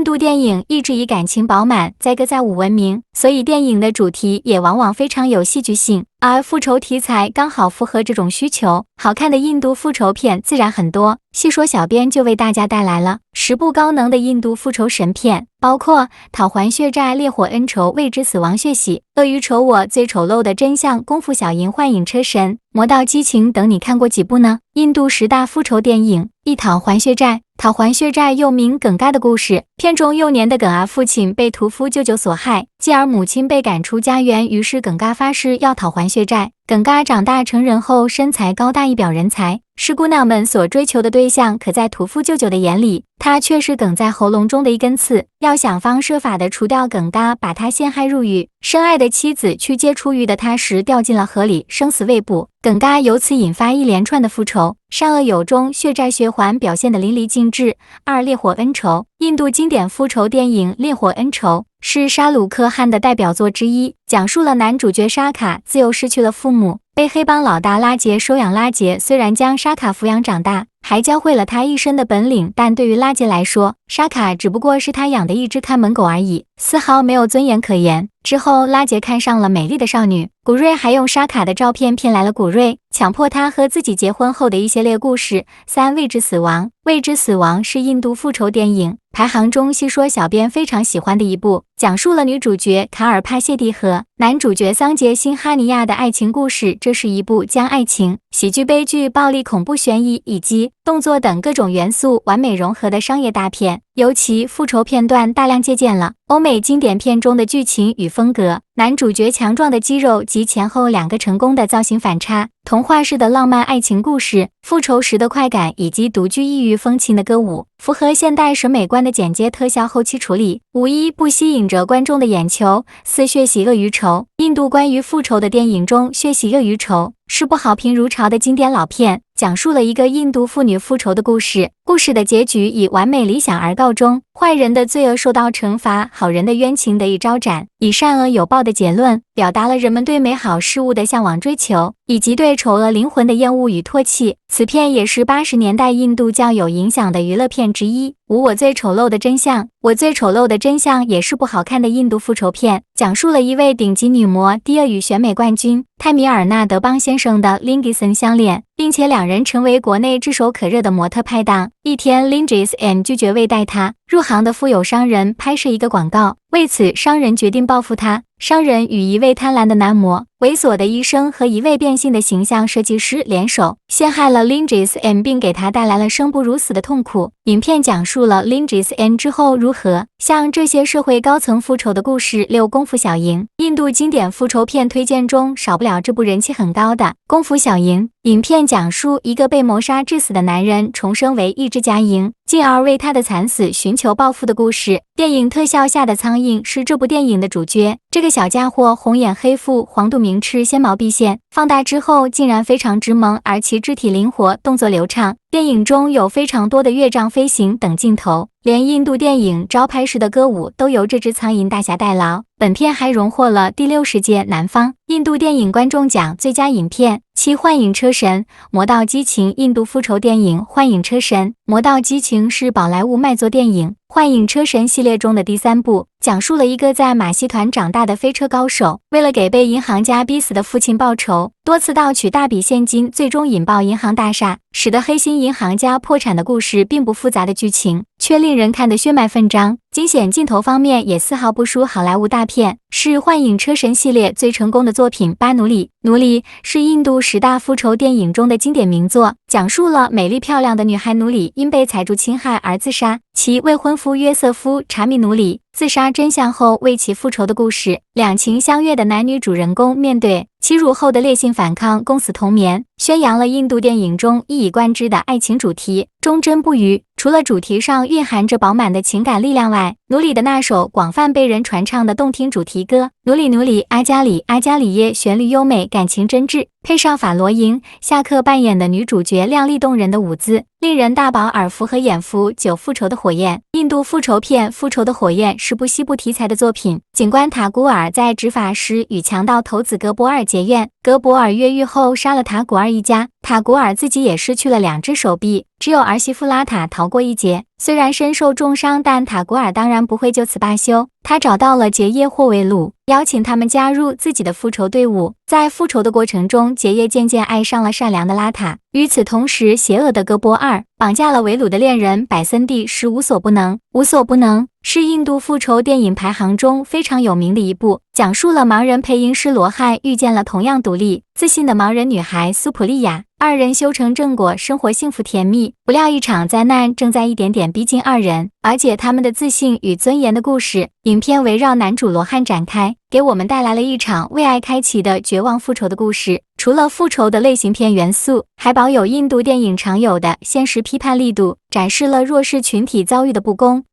度电影一直以感情饱满、载歌载舞闻名，所以电影的主题也往往非常有戏剧性。而复仇题材刚好符合这种需求，好看的印度复仇片自然很多。细说小编就为大家带来了10部高能的印度复仇神片，包括《讨还血债》《烈火恩仇》《未知死亡血洗》《恶鱼丑我》《最丑陋的真相》《功夫小蝇》《幻影车神》《魔道激情》等，你看过几部呢？印度10大复仇电影，一讨还血债。讨还血债又名耿嘎的故事，片中幼年的耿阿父亲被屠夫舅舅所害，继而母亲被赶出家园，于是耿嘎发誓要讨还血债。耿嘎长大成人后，身材高大，一表人才，是姑娘们所追求的对象。可在屠夫舅舅的眼里，他却是梗在喉咙中的一根刺，要想方设法的除掉耿嘎，把他陷害入狱。深爱的妻子去接出狱的他时掉进了河里，生死未卜。耿嘎由此引发一连串的复仇，善恶有终，血债血还表现得淋漓尽致。2. 烈火恩仇。印度经典复仇电影《烈火恩仇》是沙鲁克汗的代表作之一，讲述了男主角沙卡自幼失去了父母，被黑帮老大拉杰收养。拉杰虽然将沙卡抚养长大，还教会了他一身的本领，但对于拉杰来说，沙卡只不过是他养的一只看门狗而已，丝毫没有尊严可言。之后拉杰看上了美丽的少女古瑞，还用沙卡的照片骗来了古瑞，强迫他和自己结婚后的一系列故事。3. 未知死亡。未知死亡是印度复仇电影排行中细说小编非常喜欢的一部，讲述了女主角卡尔帕谢蒂和男主角桑杰辛哈尼亚的爱情故事。这是一部将爱情、喜剧、悲剧、暴力、恐怖、悬疑以及动作等各种元素完美融合的商业大片，尤其复仇片段大量借鉴了欧美经典片中的剧情与风格，男主角强壮的肌肉及前后2个成功的造型反差，童话式的浪漫爱情故事，复仇时的快感以及独具异域风情的歌舞，符合现代审美观的剪接特效后期处理，无一不吸引着观众的眼球。4. 血洗恶鱼仇。印度关于复仇的电影中，《血洗恶鱼仇》是部好评如潮的经典老片，讲述了一个印度妇女复仇的故事。故事的结局以完美理想而告终，坏人的罪恶受到惩罚，好人的冤情得以招展，以善恶有报的结论，表达了人们对美好事物的向往追求，以及对丑恶灵魂的厌恶与唾弃。此片也是80年代印度较有影响的娱乐片之一。5. 我最丑陋的真相。我最丑陋的真相也是部好看的印度复仇片，讲述了一位顶级女模第2与选美冠军泰米尔纳德邦先生的 Lindsay 相恋，并且2人成为国内炙手可热的模特拍档。一天 Lindsay 拒绝为带他入行的富有商人拍摄一个广告，为此商人决定报复他。商人与一位贪婪的男模、猥琐的医生和一位变性的形象设计师联手，陷害了 Lindsay 并给他带来了生不如死的痛苦。影片讲述了 Lindsay 之后如何向这些社会高层复仇的故事。6. 功夫小蝇。印度经典复仇片推荐中少不了这部人气很高的《功夫小蝇》。影片讲述一个被谋杀致死的男人重生为一只假蝇，进而为他的惨死寻求报复的故事。电影特效下的苍蝇是这部电影的主角，这个小家伙红眼黑腹，黄肚明赤，纤毛毕现，放大之后竟然非常之萌，而其肢体灵活，动作流畅。电影中有非常多的越障飞行等镜头，连印度电影招牌式的歌舞都由这只苍蝇大侠代劳。本片还荣获了第60届南方印度电影观众奖最佳影片。7. 幻影车神。魔道激情。印度复仇电影《幻影车神》。魔道激情是宝莱坞卖座电影《幻影车神》系列中的第3部，讲述了一个在马戏团长大的飞车高手，为了给被银行家逼死的父亲报仇，多次盗取大笔现金，最终引爆银行大厦，使得黑心银行家破产的故事。并不复杂的剧情，却令人看得血脉奋张，惊险镜头方面也丝毫不输好莱坞大片，是幻影车神系列最成功的作品。8. 奴隶。奴隶是印度10大复仇电影中的经典名作，讲述了美丽漂亮的女孩奴隶因被财主侵害而自杀，其未婚夫约瑟夫查密奴隶自杀真相后为其复仇的故事。两情相悦的男女主人公面对欺辱后的烈性反抗，共死同眠，宣扬了印度电影中一以贯之的爱情主题，忠贞不渝。除了主题上蕴含着饱满的情感力量外，奴隶的那首广泛被人传唱的动听主题歌《奴隶奴隶阿加里阿加里耶》旋律优美，感情真挚，配上法罗银、夏克扮演的女主角靓丽动人的舞姿，令人大饱耳福和眼福。9复仇的火焰，印度复仇片《复仇的火焰》是部西部题材的作品。警官塔古尔在执法时与强盗头子格博尔结怨，格博尔越狱后杀了塔古尔一家，塔古尔自己也失去了2只手臂，只有儿媳妇拉塔逃过一劫。虽然身受重伤，但塔古尔当然不会就此罢休。他找到了杰耶霍维鲁，邀请他们加入自己的复仇队伍。在复仇的过程中，杰耶渐渐爱上了善良的拉塔。与此同时，邪恶的戈博尔绑架了维鲁的恋人百森蒂，是无所不能。无所不能是印度复仇电影排行中非常有名的一部，讲述了盲人配音师罗汉遇见了同样独立自信的盲人女孩苏普利亚，二人修成正果，生活幸福甜蜜。不料一场灾难正在一点点逼近二人，而且他们的自信与尊严的故事。影片围绕男主罗汉展开，给我们带来了一场为爱开启的绝望复仇的故事。除了复仇的类型片元素，还保有印度电影常有的现实批判力度，展示了弱势群体遭遇的不公。